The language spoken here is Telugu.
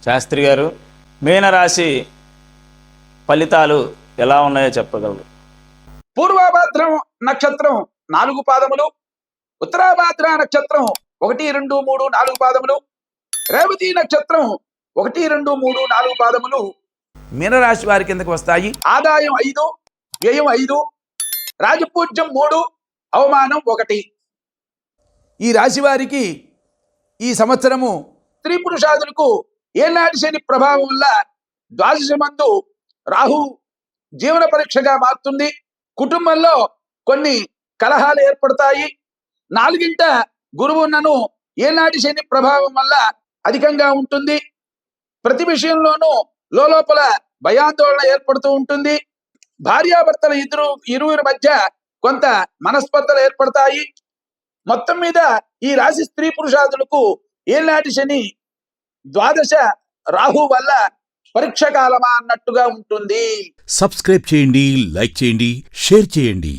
శాస్త్రి గారు, మీనరాశి ఫలితాలు ఎలా ఉన్నాయో చెప్పగలరు? పూర్వభాద్రం నక్షత్రం 4 పాదములు, ఉత్తరాభాద్ర నక్షత్రం 1, 2, 3, 4 పాదములు, రేవతి నక్షత్రం 1, 2, 3, 4 పాదములు మీనరాశి వారి కిందకు వస్తాయి. ఆదాయం 5, వ్యయం 5, రాజపూజ్యం 3, అవమానం 1. ఈ రాశి వారికి ఈ సంవత్సరము స్త్రీ పురుషాదులకు ఏనాటి శని ప్రభావం వల్ల ద్వాదశమందు రాహు జీవన పరీక్షగా మారుతుంది. కుటుంబంలో కొన్ని కలహాలు ఏర్పడతాయి. 4వ గురువున్నను ఏనాటి శని ప్రభావం వల్ల అధికంగా ఉంటుంది. ప్రతి విషయంలోనూ లోపల భయాందోళన ఏర్పడుతూ ఉంటుంది. భార్యాభర్తల ఇరువురి మధ్య కొంత మనస్పర్ధలు ఏర్పడతాయి. మొత్తం మీద ఈ రాశి స్త్రీ పురుషాదులకు ఏనాటి శని ద్వాదశ రాహు వల్ల పరీక్ష కాలమా అన్నట్టుగా ఉంటుంది. సబ్స్క్రైబ్ చేయండి, లైక్ చేయండి, షేర్ చేయండి.